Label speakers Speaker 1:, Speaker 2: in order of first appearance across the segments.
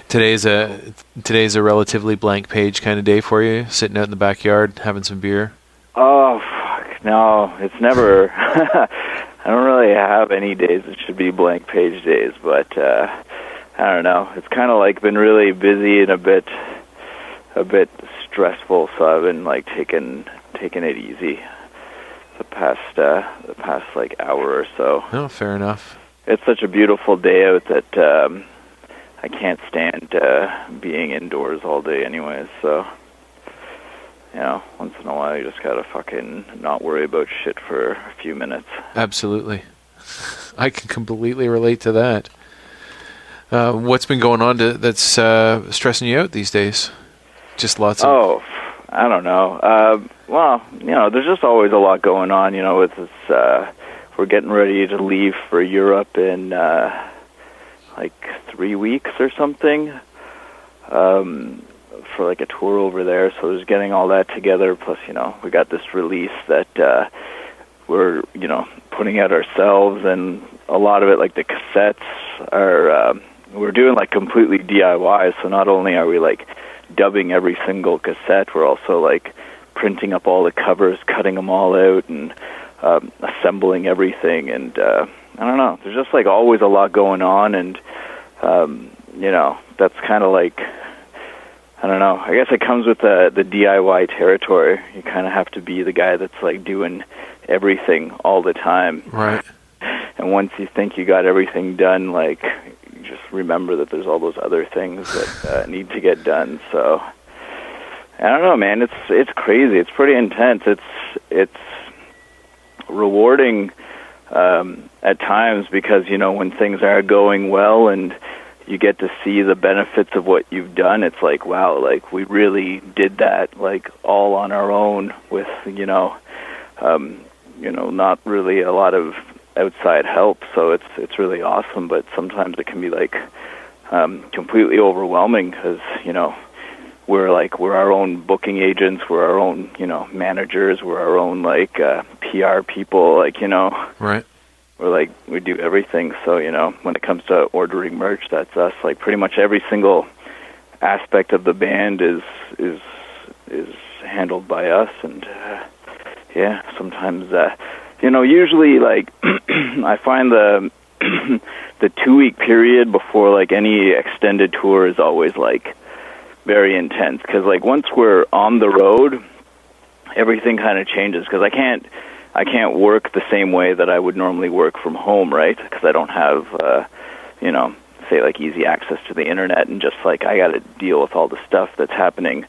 Speaker 1: Today's a relatively blank page kind of day for you, sitting out in the backyard having some beer.
Speaker 2: Oh, fuck. No, it's never. I don't really have any days that should be blank page days, but I don't know. It's kind of like been really busy and a bit stressful, so I've been like taking it easy the past like hour or so.
Speaker 1: Oh, fair enough.
Speaker 2: It's such a beautiful day out that I can't stand being indoors all day anyways, so once in a while you just gotta fucking not worry about shit for a few minutes.
Speaker 1: Absolutely. I can completely relate to that. What's been going on that's stressing you out these days? Just lots of...
Speaker 2: Oh, I don't know. Well, there's just always a lot going on, with this, we're getting ready to leave for Europe in, like 3 weeks or something, for like a tour over there, so there's getting all that together, plus, we got this release that, we're, putting out ourselves, and a lot of it, like the cassettes are, we're doing like completely DIY, so not only are we like dubbing every single cassette, we're also like printing up all the covers, cutting them all out, and assembling everything, and I don't know, there's just like always a lot going on, and that's kind of like, I don't know, I guess it comes with the DIY territory. You kind of have to be the guy that's like doing everything all the time,
Speaker 1: right?
Speaker 2: And once you think you got everything done, like, you just remember that there's all those other things that need to get done. So I don't know, man. It's crazy. It's pretty intense. It's rewarding at times because, when things are going well and you get to see the benefits of what you've done, it's like, wow, like we really did that, like all on our own with, not really a lot of outside help. So it's really awesome, but sometimes it can be like completely overwhelming because, we're our own booking agents, we're our own, managers, we're our own like PR people, like,
Speaker 1: right.
Speaker 2: We're like, we do everything. So, when it comes to ordering merch, that's us. Like pretty much every single aspect of the band is handled by us. And sometimes, usually like I find the 2 week period before like any extended tour is always like very intense, because like once we're on the road, everything kind of changes, because I can't work the same way that I would normally work from home, right? Because I don't have, say like easy access to the internet, and just like I got to deal with all the stuff that's happening,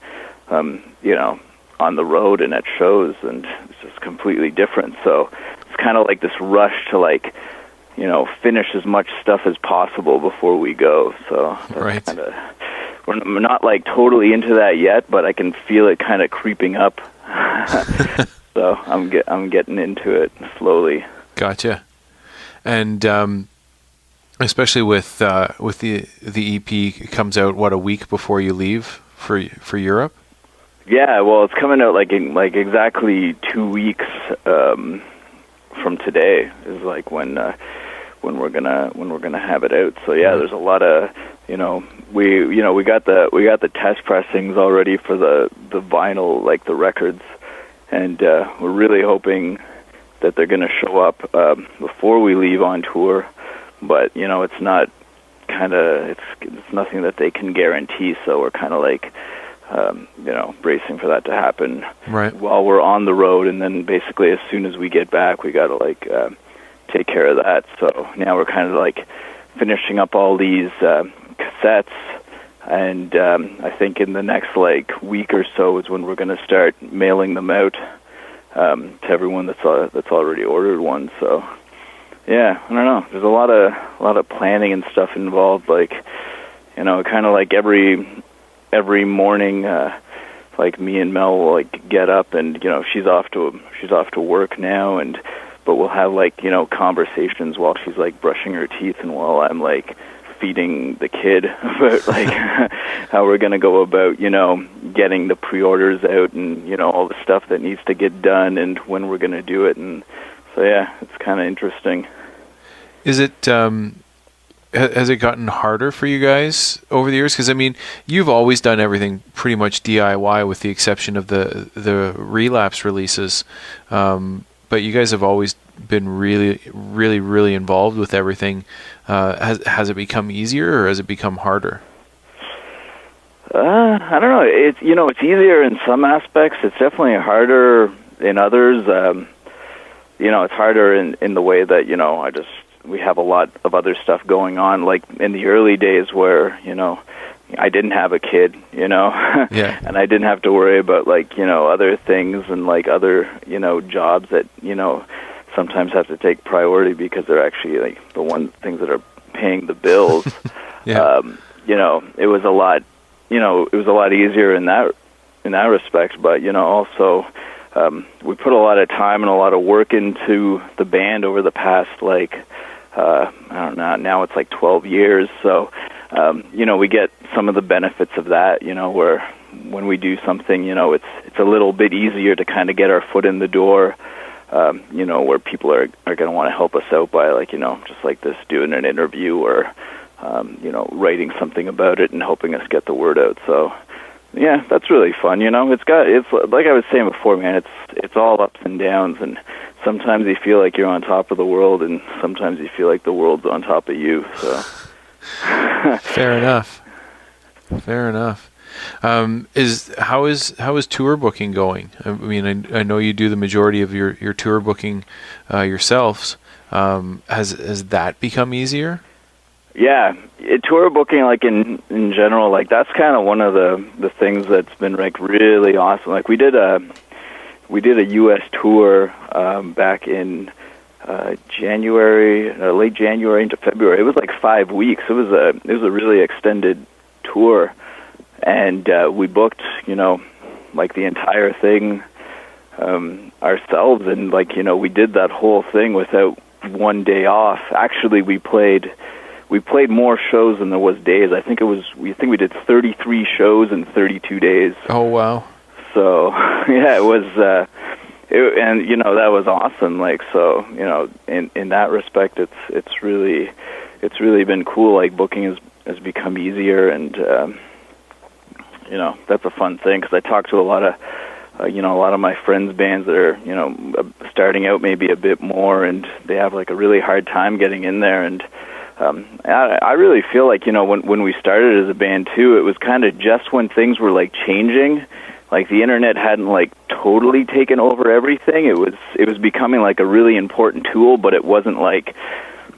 Speaker 2: on the road and at shows, and it's just completely different. So it's kind of like this rush to like, finish as much stuff as possible before we go. So that's
Speaker 1: right.
Speaker 2: Kinda, we're not like totally into that yet, but I can feel it kind of creeping up. So I'm getting into it slowly.
Speaker 1: Gotcha. And especially with the EP, it comes out a week before you leave for Europe.
Speaker 2: Yeah, well, it's coming out like exactly 2 weeks from today is like when we're gonna have it out. So yeah, there's a lot of we got the test pressings already for the vinyl, like the records. And we're really hoping that they're going to show up before we leave on tour. But, it's not it's nothing that they can guarantee. So we're kind of like, bracing for that to happen while we're on the road. And then basically as soon as we get back, we got to like take care of that. So now we're kind of like finishing up all these cassettes. And I think in the next like week or so is when we're going to start mailing them out to everyone that's already ordered one. So yeah, I don't know. There's a lot of planning and stuff involved. Like, kind of like every morning, like me and Mel will like get up, and she's off to work now, but we'll have like conversations while she's like brushing her teeth and while I'm like feeding the kid about like how we're going to go about, getting the pre-orders out and, all the stuff that needs to get done and when we're going to do it. And so, yeah, it's kind of interesting.
Speaker 1: Is it, has it gotten harder for you guys over the years? Because I mean, you've always done everything pretty much DIY, with the exception of the relapse releases. But you guys have always been really, really, really involved with everything. Has it become easier, or has it become harder?
Speaker 2: I don't know. It's easier in some aspects. It's definitely harder in others. It's harder in the way that we have a lot of other stuff going on. Like in the early days, where I didn't have a kid,
Speaker 1: yeah.
Speaker 2: and I didn't have to worry about other things and other jobs that sometimes have to take priority because they're actually the things that are paying the bills.
Speaker 1: Yeah.
Speaker 2: It was a lot. It was a lot easier in that respect, but also we put a lot of time and a lot of work into the band over the past I don't know, now it's 12 years. So we get some of the benefits of that. Where when we do something, it's a little bit easier to kind of get our foot in the door. Where people are going to want to help us out by just like this, doing an interview or writing something about it and helping us get the word out. So, yeah, that's really fun. It's like I was saying before, man. It's all ups and downs, and sometimes you feel like you're on top of the world, and sometimes you feel like the world's on top of you. So,
Speaker 1: Fair enough. How is tour booking going? I mean, I know you do the majority of your tour booking yourselves. Has that become easier?
Speaker 2: Yeah, tour booking, in general, that's kind of one of the things that's been really awesome. We did a U.S. tour back in January, late January into February. It was 5 weeks. It was a really extended tour, and we booked the entire thing ourselves, and we did that whole thing without one day off. Actually, we played more shows than there was days. I think we did 33 shows in 32 days.
Speaker 1: Oh wow!
Speaker 2: So yeah, it was, and that was awesome. In that respect, it's really been cool. Booking has become easier, and that's a fun thing because I talk to a lot of my friends' bands that are starting out maybe a bit more, and they have a really hard time getting in there. And I really feel when we started as a band too, it was kind of just when things were changing, the internet hadn't totally taken over everything. It was becoming a really important tool, but it wasn't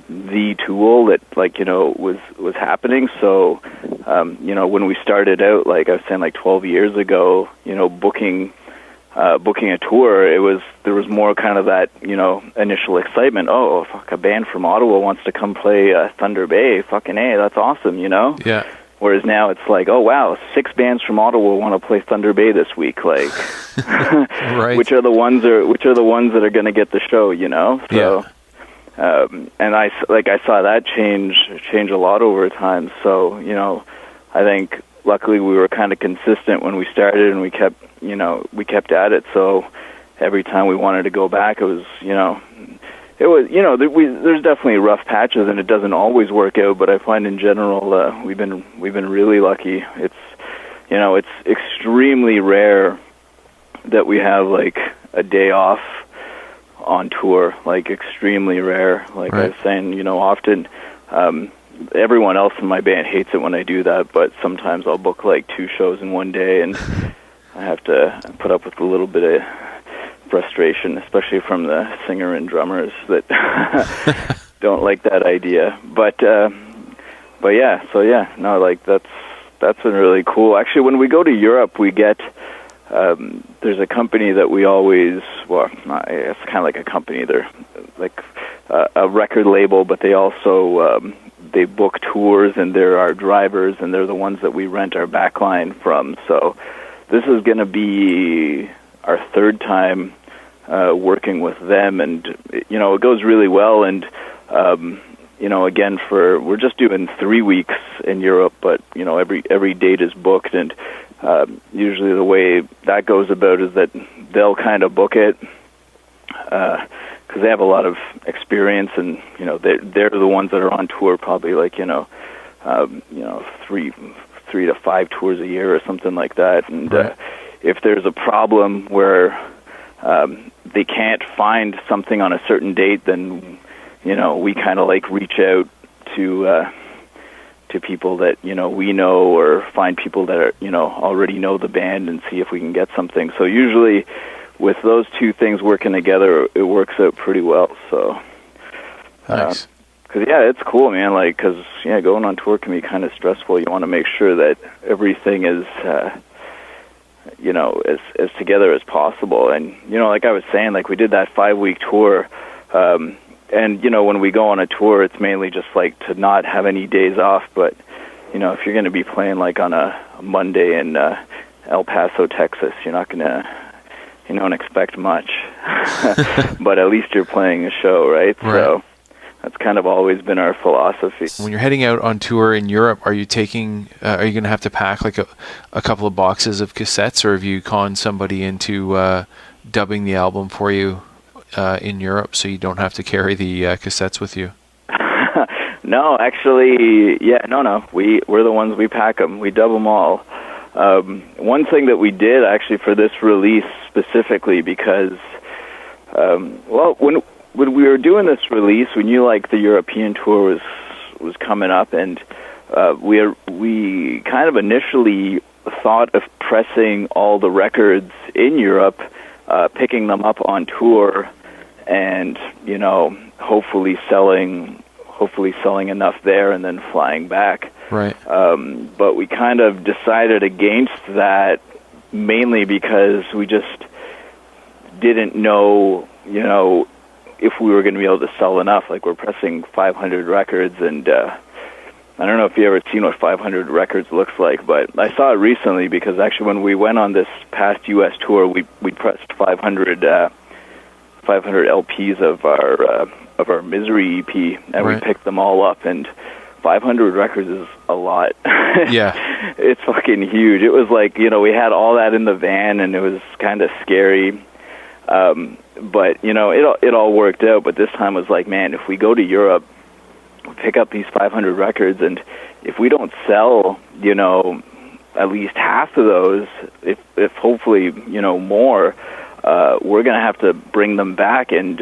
Speaker 2: the tool that was happening. So when we started out, I was saying 12 years ago, booking a tour, there was more kind of that initial excitement. Oh, fuck, a band from Ottawa wants to come play Thunder Bay. Fucking A, that's awesome,
Speaker 1: Yeah.
Speaker 2: Whereas now it's oh wow, 6 bands from Ottawa want to play Thunder Bay this week.
Speaker 1: Right.
Speaker 2: Which are the ones that are going to get the show, So,
Speaker 1: yeah.
Speaker 2: And I saw that change a lot over time. So I think luckily we were kind of consistent when we started, and we kept at it. So every time we wanted to go back, it was there's definitely rough patches, and it doesn't always work out. But I find in general we've been really lucky. It's extremely rare that we have a day off on tour. Extremely rare.
Speaker 1: Right.
Speaker 2: I was saying, often. Everyone else in my band hates it when I do that, but sometimes I'll book 2 shows in one day, and I have to put up with a little bit of frustration, especially from the singer and drummers that don't like that idea. But yeah, so yeah, no, that's been really cool. Actually, when we go to Europe, we get there's a company that we always, it's kind of like a company. They're a record label, but they also they book tours, and they're our drivers, and they're the ones that we rent our backline from. So this is going to be our 3rd time working with them, and it goes really well. And again, we're just doing 3 weeks in Europe, but every date is booked, and usually the way that goes about is that they'll kind of book it. because they have a lot of experience, and they're the ones that are on tour probably like 3 to 5 tours a year or something like that. And if there's a problem where they can't find something on a certain date, then we kind of like reach out to people that we know, or find people that are already know the band and see if we can get something. So usually with those two things working together, it works out pretty well. So
Speaker 1: nice.
Speaker 2: Because it's cool, man. Like, because going on tour can be kind of stressful. You want to make sure that everything is as together as possible. And like I was saying, like we did that 5-week tour. And, when we go on a tour, it's mainly just like to not have any days off. But, if you're going to be playing like on a Monday in El Paso, Texas, you're not going to, you don't expect much. But at least you're playing a show, right? So that's kind of always been our philosophy.
Speaker 1: When you're heading out on tour in Europe, are you going to have to pack like a couple of boxes of cassettes, or have you conned somebody into dubbing the album for you in Europe, so you don't have to carry the cassettes with you?
Speaker 2: No, actually, no. We're the ones, we pack them. We dub them all. One thing that we did actually for this release specifically, because, when we were doing this release, we knew like the European tour was coming up, and we kind of initially thought of pressing all the records in Europe, picking them up on tour, and hopefully selling enough there and then flying back.
Speaker 1: Right.
Speaker 2: But we kind of decided against that, mainly because we just didn't know if we were going to be able to sell enough. Like, we're pressing 500 records, and I don't know if you ever seen what 500 records looks like, but I saw it recently, because actually when we went on this past U.S. tour, we pressed 500 LPs of our Misery EP, and we picked them all up, and 500 records is a lot.
Speaker 1: Yeah.
Speaker 2: It's fucking huge. It was like, we had all that in the van, and it was kind of scary. But, it all worked out. But this time was like, man, if we go to Europe, we pick up these 500 records, and if we don't sell, at least half of those, if hopefully, more, we're going to have to bring them back. And,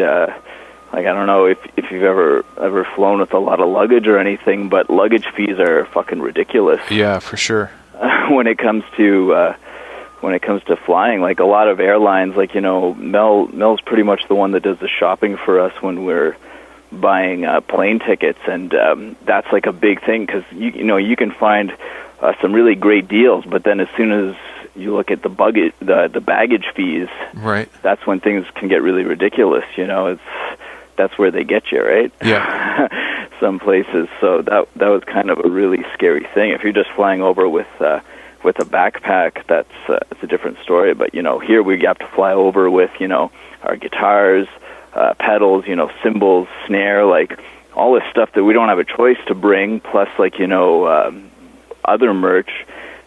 Speaker 2: I don't know if you've ever flown with a lot of luggage or anything, but luggage fees are fucking ridiculous.
Speaker 1: Yeah, for sure.
Speaker 2: When it comes to flying, like a lot of airlines, like Mel's pretty much the one that does the shopping for us when we're buying plane tickets, and that's like a big thing, because you can find some really great deals, but then as soon as you look at the baggage fees,
Speaker 1: right,
Speaker 2: that's when things can get really ridiculous. That's where they get you, right?
Speaker 1: Yeah.
Speaker 2: Some places. So that was kind of a really scary thing. If you're just flying over with a backpack, it's a different story. But here we have to fly over with our guitars, pedals, cymbals, snare, like all this stuff that we don't have a choice to bring. Plus, like other merch,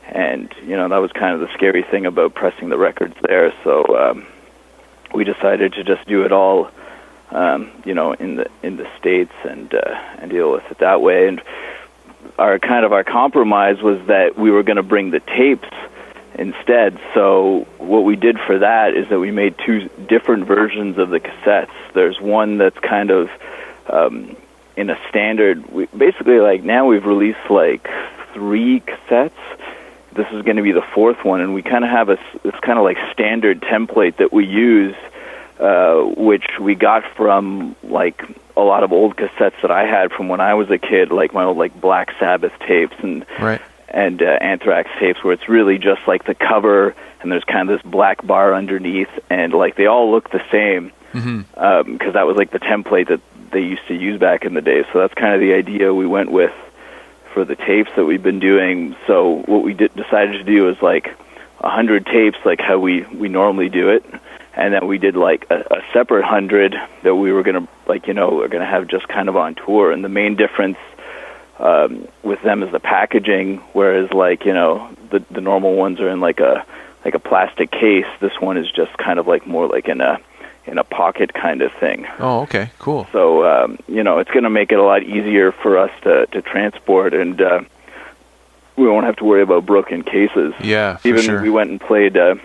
Speaker 2: and that was kind of the scary thing about pressing the records there. So we decided to just do it all. In the States, and deal with it that way. And our compromise was that we were going to bring the tapes instead. So what we did for that is that we made 2 different versions of the cassettes. There's one that's kind of in a standard. Basically, like now we've released like 3 cassettes. This is going to be the 4th one, and we kind of have this kind of like standard template that we use. Which we got from like a lot of old cassettes that I had from when I was a kid, like my old like Black Sabbath tapes and Anthrax tapes, where it's really just like the cover and there's kind of this black bar underneath, and like they all look the same, because that was like the template that they used to use back in the day. So that's kind of the idea we went with for the tapes that we've been doing. So what we decided to do is like 100 tapes, like how we normally do it. And then we did like a separate 100 that we were going to we're going to have just kind of on tour. And the main difference with them is the packaging, whereas like, the normal ones are in like a plastic case. This one is just kind of like more like in a a pocket kind of thing.
Speaker 1: Oh, okay, cool.
Speaker 2: So it's going to make it a lot easier for us to transport, and we won't have to worry about broken cases.
Speaker 1: Yeah, for
Speaker 2: Even
Speaker 1: sure.
Speaker 2: we went and played a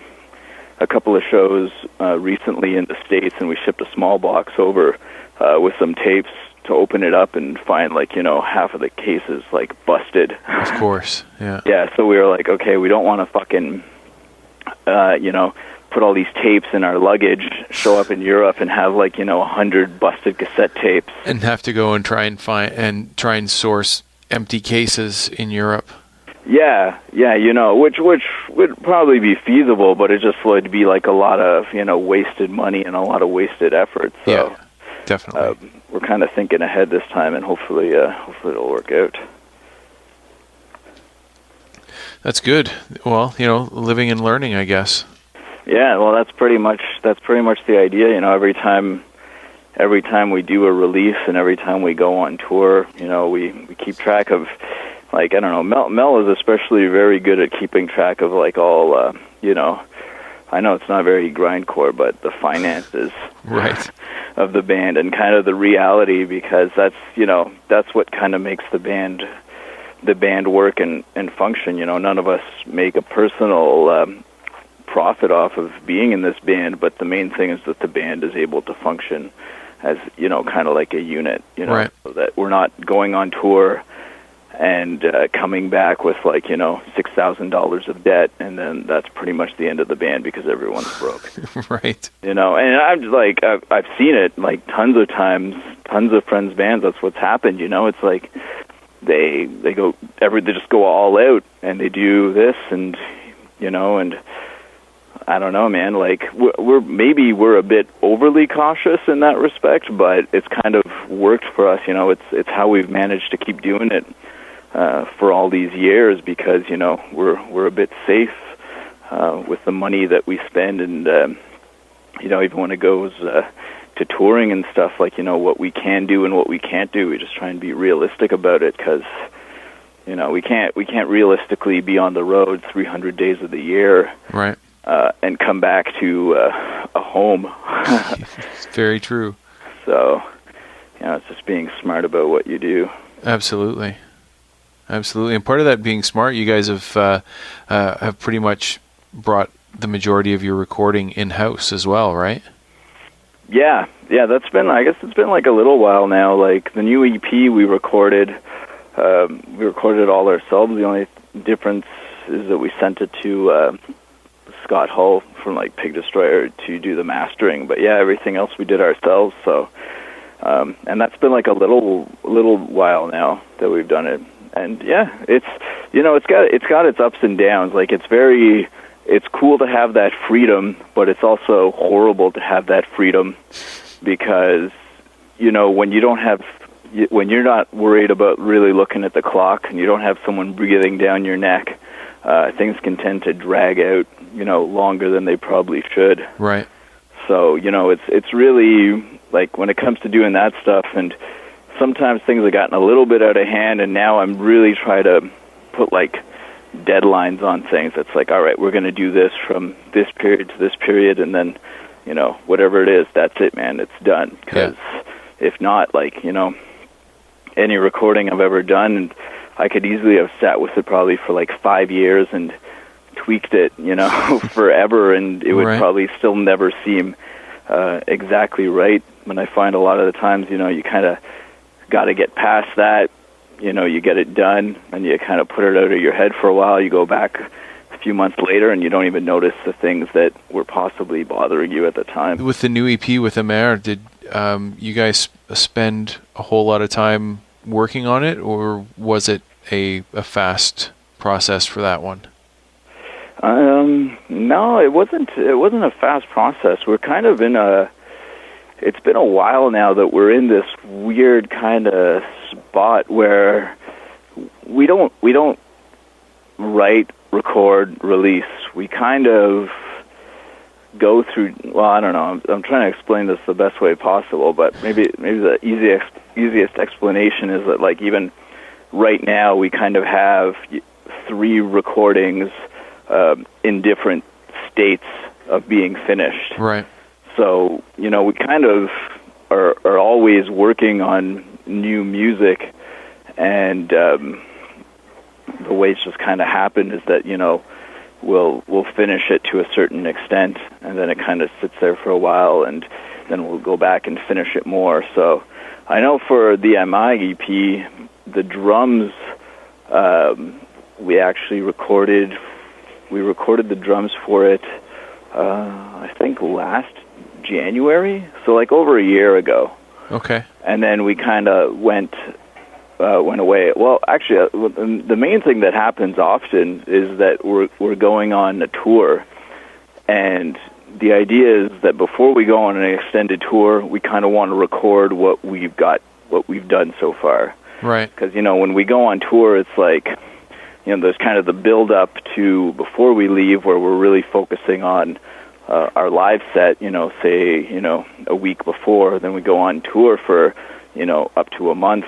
Speaker 2: couple of shows recently in the States, and we shipped a small box over with some tapes to open it up and find half of the cases busted.
Speaker 1: Of course, yeah.
Speaker 2: Yeah, so we were like, okay, we don't want to fucking put all these tapes in our luggage, show up in Europe and have 100 busted cassette tapes,
Speaker 1: and have to go and try and source empty cases in Europe.
Speaker 2: Yeah, which would probably be feasible, but it just would be a lot of wasted money and a lot of wasted effort. So
Speaker 1: yeah, definitely.
Speaker 2: We're kind of thinking ahead this time, and hopefully it'll work out. That's
Speaker 1: good. Well, living and learning, I guess.
Speaker 2: Yeah, well, that's pretty much the idea. Every time we do a release and every time we go on tour, we keep track of, I don't know, Mel is especially very good at keeping track of all, I know it's not very grindcore, but the finances
Speaker 1: right.
Speaker 2: of the band and kind of the reality, because that's what kind of makes the band work and function. None of us make a personal profit off of being in this band, but the main thing is that the band is able to function as kind of like a unit,
Speaker 1: right.
Speaker 2: So that we're not going on tour and coming back with $6,000 of debt, and then that's pretty much the end of the band because everyone's broke.
Speaker 1: Right.
Speaker 2: And I've seen it tons of times, tons of friends' bands. That's what's happened. It's they just go all out and they do this and and I don't know, man. We're a bit overly cautious in that respect, but it's kind of worked for us. It's how we've managed to keep doing it for all these years, because we're a bit safe with the money that we spend, and even when it goes to touring and stuff, what we can do and what we can't do, we just try and be realistic about it, because we can't realistically be on the road 300 days of the year,
Speaker 1: right,
Speaker 2: and come back to a home.
Speaker 1: It's very true.
Speaker 2: So it's just being smart about what you do.
Speaker 1: Absolutely. And part of that being smart, you guys have pretty much brought the majority of your recording in-house as well, right?
Speaker 2: Yeah, that's been, I guess it's been a little while now. The new EP we recorded all ourselves. The only difference is that we sent it to Scott Hull from Pig Destroyer to do the mastering. But yeah, everything else we did ourselves. So, and that's been a little while now that we've done it. And yeah, it's it's got its ups and downs. It's cool to have that freedom, but it's also horrible to have that freedom, because when you're not worried about really looking at the clock and you don't have someone breathing down your neck, things can tend to drag out longer than they probably should.
Speaker 1: Right.
Speaker 2: So it's really when it comes to doing that stuff, and sometimes things have gotten a little bit out of hand, and now I'm really trying to put deadlines on things. It's all right, we're going to do this from this period to this period, and then whatever it is, that's it, man, it's done. Because if not, any recording I've ever done, and I could easily have sat with it probably for 5 years and tweaked it forever, and it would probably still never seem exactly right. When I find a lot of the times you kind of got to get past that. You get it done, and you kind of put it out of your head for a while. You go back a few months later, and you don't even notice the things that were possibly bothering you at the time.
Speaker 1: With the new EP with Amer, did you guys spend a whole lot of time working on it, or was it a fast process for that one?
Speaker 2: No, it wasn't a fast process. We're kind of it's been a while now that we're in this weird kind of spot where we don't write, record, release. We kind of go through, well, I don't know, I'm trying to explain this the best way possible, but maybe the easiest explanation is that even right now we kind of have 3 recordings in different states of being finished.
Speaker 1: Right.
Speaker 2: So, we kind of are always working on new music, and the way it's just kind of happened is that, we'll finish it to a certain extent, and then it kind of sits there for a while, and then we'll go back and finish it more. So I know for the MI EP, the drums, we actually recorded the drums for it, I think last January, so like over a year ago.
Speaker 1: Okay.
Speaker 2: And then we kind of went away. Well, actually, the main thing that happens often is that we're going on a tour, and the idea is that before we go on an extended tour, we kind of want to record what we've done so far.
Speaker 1: Right.
Speaker 2: Because when we go on tour, it's like there's kind of the build up to before we leave, where we're really focusing on our live set, say, a week before. Then we go on tour for, up to a month.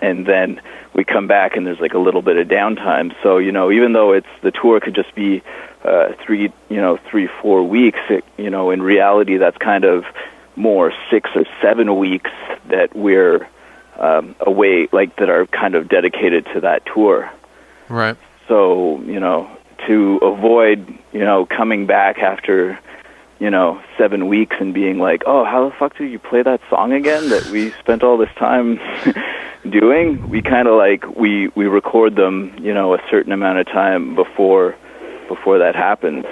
Speaker 2: And then we come back and there's like a little bit of downtime. So, even though the tour could just be 3-4 weeks, in reality, that's kind of more 6 or 7 weeks that we're away, like that are kind of dedicated to that tour.
Speaker 1: Right.
Speaker 2: So, to avoid, coming back after, 7 weeks and being like, oh, how the fuck did you play that song again that we spent all this time doing? We kind of like, we record them, a certain amount of time before that happens,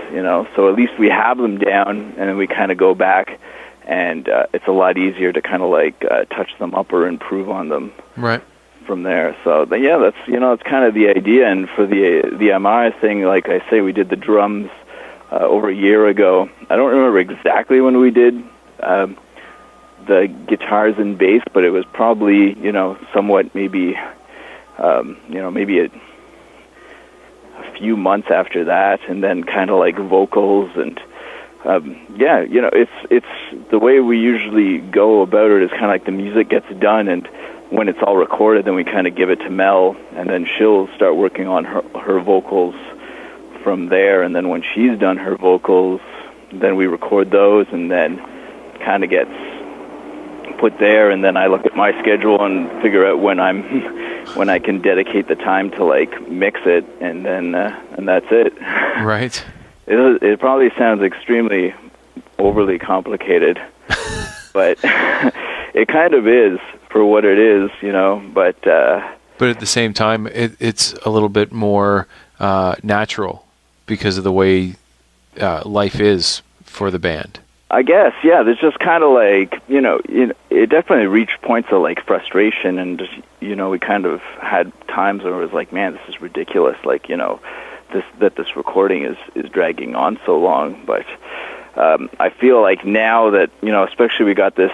Speaker 2: So at least we have them down, and then we kind of go back, and it's a lot easier to kind of like touch them up or improve on them.
Speaker 1: Right.
Speaker 2: From there. So that's it's kind of the idea. And for the MI thing, like I say, we did the drums over a year ago. I don't remember exactly when we did the guitars and bass, but it was probably somewhat maybe maybe a few months after that, and then kind of like vocals and it's the way we usually go about it is kind of like the music gets done, and when it's all recorded, then we kind of give it to Mel, and then she'll start working on her vocals from there. And then when she's done her vocals, then we record those, and then kind of gets put there. And then I look at my schedule and figure out when I can dedicate the time to like mix it, and then and that's it. Right. It probably sounds extremely overly complicated, but it kind of is for what it is, but at the same time, it's a little bit more natural because of the way life is for the band. I guess, yeah. There's just kind of like, it definitely reached points of like frustration, and just, we kind of had times where it was like, man, this is ridiculous. Like, this recording is dragging on so long. But I feel like now that, especially we got this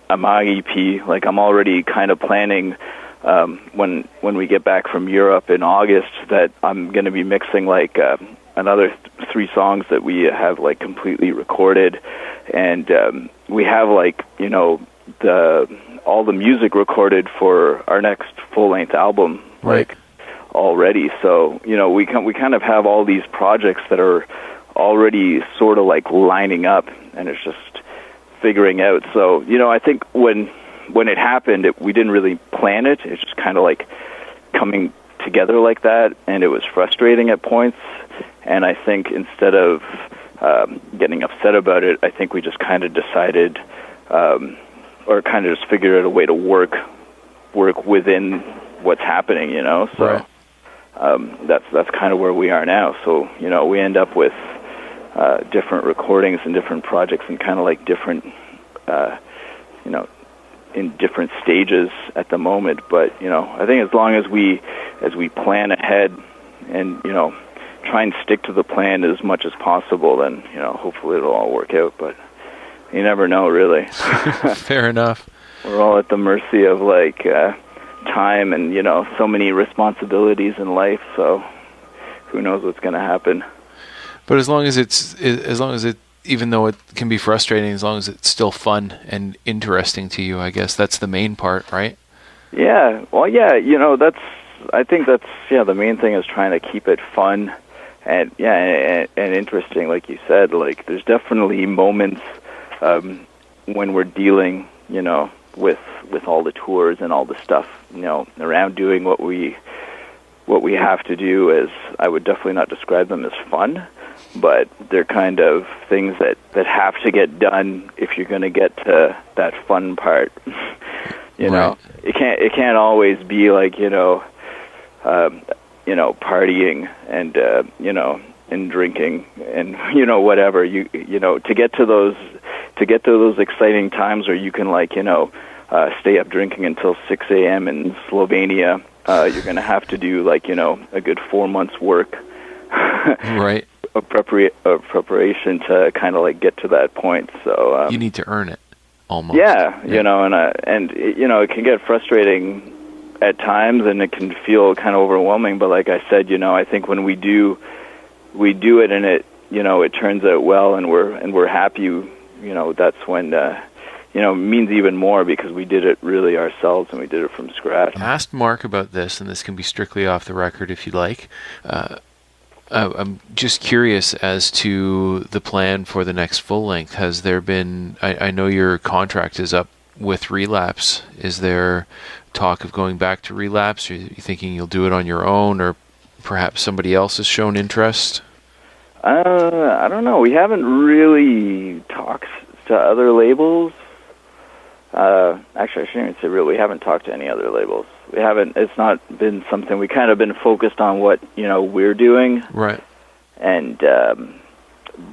Speaker 2: MI EP, like I'm already kind of planning when we get back from Europe in August that I'm going to be mixing like another 3 songs that we have like completely recorded, and we have like all the music recorded for our next full-length album, right, like already. So we kind of have all these projects that are already sort of like lining up, and it's just figuring out. So, I think when it happened, we didn't really plan it. It's just kind of like coming together like that, and it was frustrating at points. And I think instead of getting upset about it, I think we just kind of decided, or kind of just figured out a way to work within what's happening, So right. That's kind of where we are now. So, we end up with different recordings and different projects, and kind of like different, in different stages at the moment. But I think as long as we plan ahead and try and stick to the plan as much as possible, then hopefully it'll all work out. But you never know, really. Fair enough. We're all at the mercy of like time and so many responsibilities in life. So who knows what's going to happen. But as long as it, even though it can be frustrating, as long as it's still fun and interesting to you, I guess that's the main part, right? Yeah. Well, yeah, I think that's the main thing is trying to keep it fun and and interesting, like you said. Like there's definitely moments when we're dealing, with all the tours and all the stuff, around doing what we have to do. Is, I would definitely not describe them as fun, but they're kind of things that have to get done if you're going to get to that fun part.
Speaker 1: Right.
Speaker 2: It can't always be like, partying and and drinking and whatever. You to get to those exciting times where you can stay up drinking until 6 a.m. in Slovenia. You're going to have to do a good 4 months work.
Speaker 1: Right.
Speaker 2: Of preparation to kind of get to that point. So
Speaker 1: you need to earn it, almost.
Speaker 2: Yeah. And it can get frustrating at times, and it can feel kind of overwhelming. But like I said, I think when we do it, and it it turns out well, and we're happy. That's when it means even more, because we did it really ourselves, and we did it from scratch.
Speaker 1: I asked Mark about this, and this can be strictly off the record if you like. I'm just curious as to the plan for the next full length. Has there been, I know your contract is up with Relapse. Is there talk of going back to Relapse? Are you thinking you'll do it on your own, or perhaps somebody else has shown interest?
Speaker 2: I don't know. We haven't really talked to other labels. Actually, I shouldn't even say really. We haven't talked to any other labels. We haven't. It's not been something. We kind of been focused on what we're doing.
Speaker 1: Right.
Speaker 2: And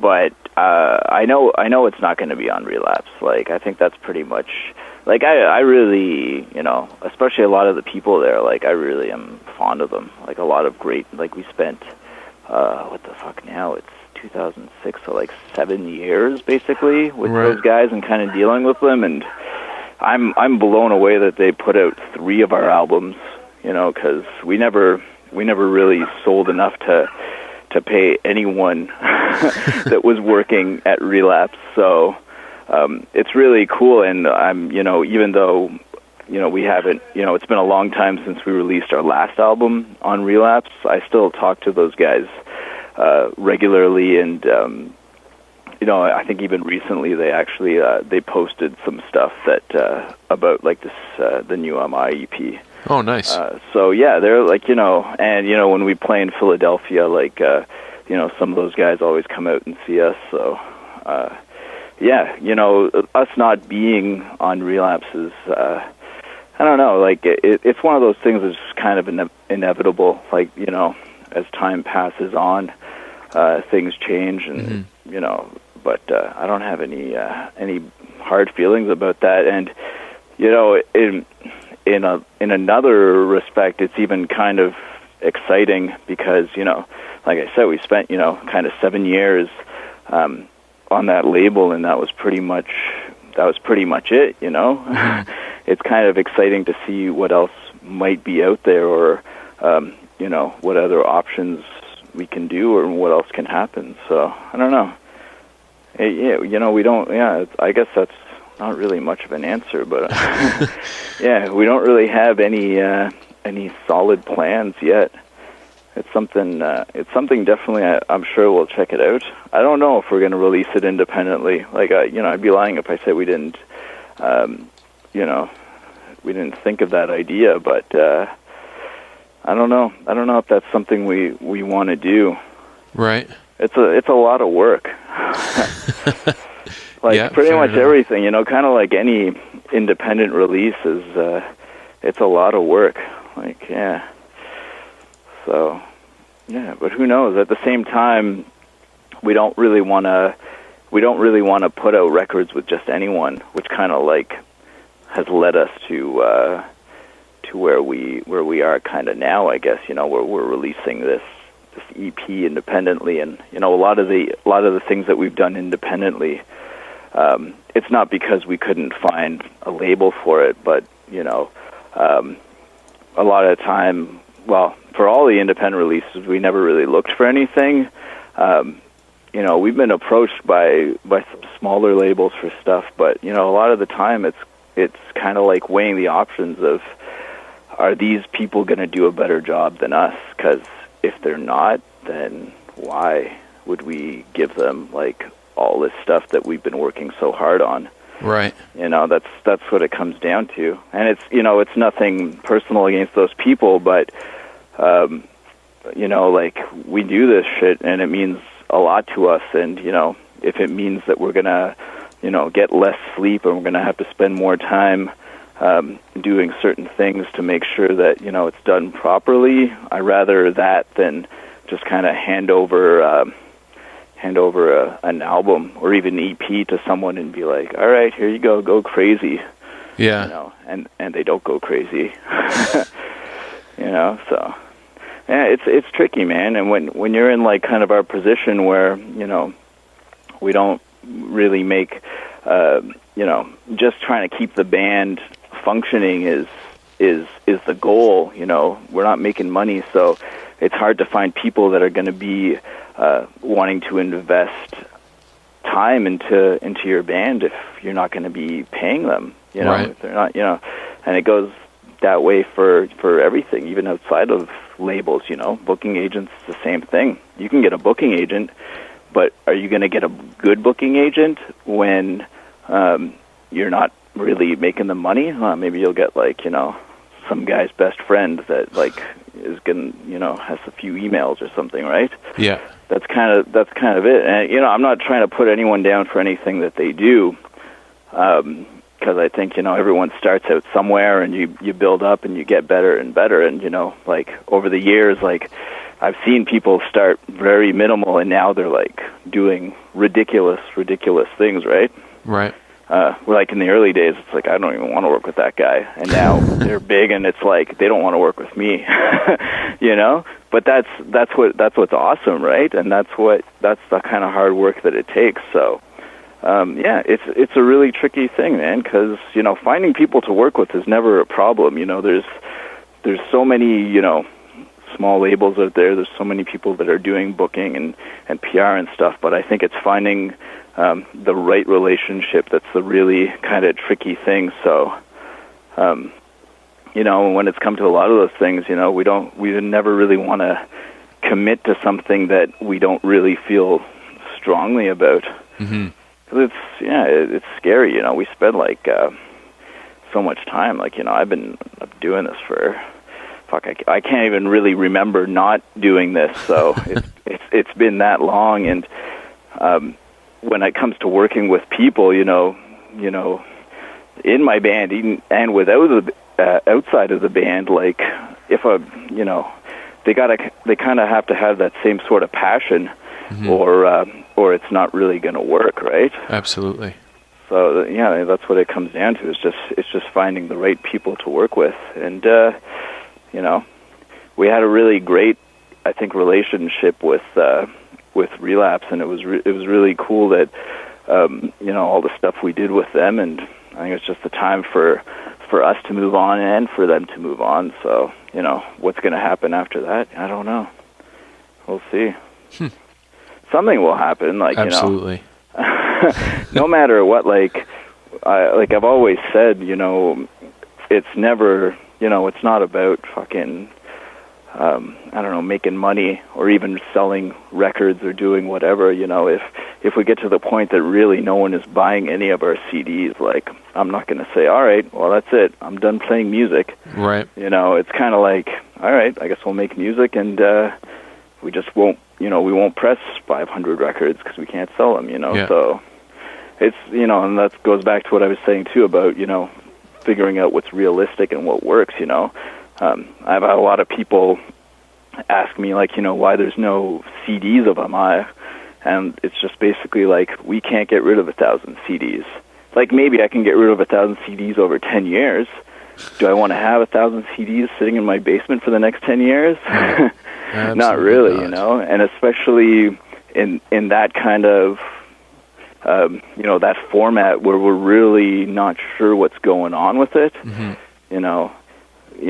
Speaker 2: but I know it's not going to be on Relapse. I think that's pretty much. I really, especially a lot of the people there. I really am fond of them. A lot of great. We spent. What the fuck now? It's 2006, so 7 years basically with
Speaker 1: Right.
Speaker 2: those guys and kind of dealing with them, and I'm blown away that they put out 3 of our albums, because we never really sold enough to pay anyone that was working at Relapse. So it's really cool, and I'm even though we haven't it's been a long time since we released our last album on Relapse, I still talk to those guys regularly, and I think even recently they actually they posted some stuff that about this the new MI EP.
Speaker 1: Oh, nice.
Speaker 2: So yeah, they're and when we play in Philadelphia, some of those guys always come out and see us. So yeah, us not being on Relapse is I don't know, it's one of those things that's kind of inevitable. As time passes on, things change, and but I don't have any hard feelings about that. And in another respect, it's even kind of exciting because like I said, we spent kind of 7 years on that label, and that was pretty much it. It's kind of exciting to see what else might be out there, or what other options we can do, or what else can happen. So I don't know. We don't. Yeah, I guess that's not really much of an answer, but yeah, we don't really have any solid plans yet. It's something definitely. I'm sure we'll check it out. I don't know if we're going to release it independently. I'd be lying if I said we didn't. We didn't think of that idea, but I don't know. I don't know if that's something we want to do.
Speaker 1: Right.
Speaker 2: It's a lot of work.
Speaker 1: Yeah,
Speaker 2: pretty much
Speaker 1: enough.
Speaker 2: Everything, kind of like any independent release is, it's a lot of work. Yeah. So, yeah, but who knows? At the same time, we don't really want to put out records with just anyone, which kind of has led us to where we are kind of now, I guess. We're releasing this EP independently, and a lot of the things that we've done independently, it's not because we couldn't find a label for it, but a lot of the time, well, for all the independent releases, we never really looked for anything. We've been approached by some smaller labels for stuff, but a lot of the time it's kind of like weighing the options of, are these people going to do a better job than us? Because if they're not, then why would we give them all this stuff that we've been working so hard on.
Speaker 1: Right.
Speaker 2: That's what it comes down to. And it's nothing personal against those people, but we do this shit and it means a lot to us. And if it means that we're gonna get less sleep and we're gonna have to spend more time doing certain things to make sure that it's done properly, I rather that than just kind of hand over an album or even EP to someone and be like, all right, here you go crazy.
Speaker 1: Yeah.
Speaker 2: And they don't go crazy. So yeah, it's tricky, man. And when you're in like kind of our position where we don't really make just trying to keep the band functioning is the goal. We're not making money, so it's hard to find people that are going to be wanting to invest time into your band if you're not going to be paying them.
Speaker 1: Right.
Speaker 2: If they're not, and it goes that way for everything, even outside of labels. Booking agents, the same thing. You can get a booking agent, but are you going to get a good booking agent when you're not really making the money? Maybe you'll get some guy's best friend that is gonna has a few emails or something, right?
Speaker 1: Yeah.
Speaker 2: That's kind of it. And I'm not trying to put anyone down for anything that they do, because I think everyone starts out somewhere and you build up and you get better and better. And over the years, I've seen people start very minimal and now they're doing ridiculous things, right?
Speaker 1: Right.
Speaker 2: In the early days, it's I don't even want to work with that guy, and now they're big, and it's they don't want to work with me, But that's what's awesome, right? And that's the kind of hard work that it takes. So, it's a really tricky thing, man, because finding people to work with is never a problem. There's so many small labels out there. There's so many people that are doing booking and PR and stuff, but I think it's finding the right relationship that's the really kind of tricky thing. So, when it's come to a lot of those things, we never really want to commit to something that we don't really feel strongly about.
Speaker 1: Mm-hmm.
Speaker 2: 'Cause it's scary. We spend so much time. I've been doing this for. I can't even really remember not doing this. So it's been that long, and when it comes to working with people, in my band, even and without outside of the band, if they kind of have to have that same sort of passion,
Speaker 1: mm-hmm.
Speaker 2: or it's not really going to work, right?
Speaker 1: Absolutely.
Speaker 2: So that's what it comes down to. It's just finding the right people to work with, and we had a really great, I think, relationship with Relapse, and it was really cool that all the stuff we did with them, and I think it's just the time for us to move on and for them to move on. So what's going to happen after that, I don't know. We'll see. Something will happen,
Speaker 1: absolutely.
Speaker 2: No matter what, I've always said, it's never, it's not about fucking making money or even selling records or doing whatever. If we get to the point that really no one is buying any of our CDs, I'm not going to say, all right, well, that's it, I'm done playing music.
Speaker 1: Right.
Speaker 2: It's kind of all right, I guess we'll make music, and we just won't, we won't press 500 records because we can't sell them,
Speaker 1: Yeah.
Speaker 2: So it's, and that goes back to what I was saying too about, figuring out what's realistic and what works. I've had a lot of people ask me why there's no CDs of them. And it's just basically we can't get rid of 1,000 CDs. Maybe I can get rid of 1,000 CDs over 10 years. Do I want to have 1,000 CDs sitting in my basement for the next 10 years? Not really,
Speaker 1: not.
Speaker 2: And especially in that kind of that format where we're really not sure what's going on with it.
Speaker 1: Mm-hmm.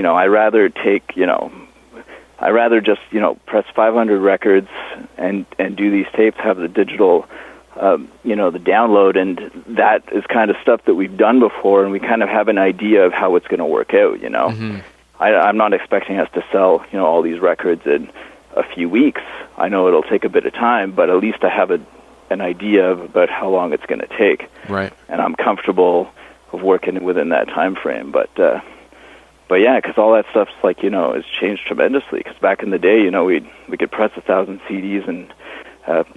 Speaker 2: I rather take, I rather just, press 500 records and do these tapes, have the digital, the download, and that is kind of stuff that we've done before, and we kind of have an idea of how it's going to work out,
Speaker 1: Mm-hmm.
Speaker 2: I'm not expecting us to sell, all these records in a few weeks. I know it'll take a bit of time, but at least I have an idea about how long it's going to take.
Speaker 1: Right.
Speaker 2: And I'm comfortable of working within that time frame. But yeah, because all that stuff's like, you know, has changed tremendously. Because back in the day, you know, we could press 1,000 CDs and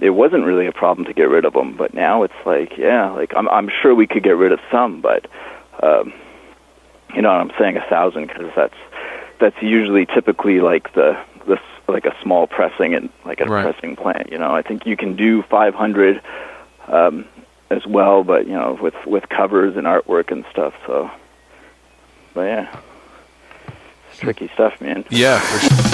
Speaker 2: it wasn't really a problem to get rid of them. But now it's like, yeah, like I'm sure we could get rid of some, but you know, I'm saying 1,000 because that's usually typically like like a small pressing and like a pressing plant. You know, I think you can do 500 as well, but you know, with covers and artwork and stuff. So, but yeah, it's tricky stuff, man.
Speaker 1: Yeah, for sure.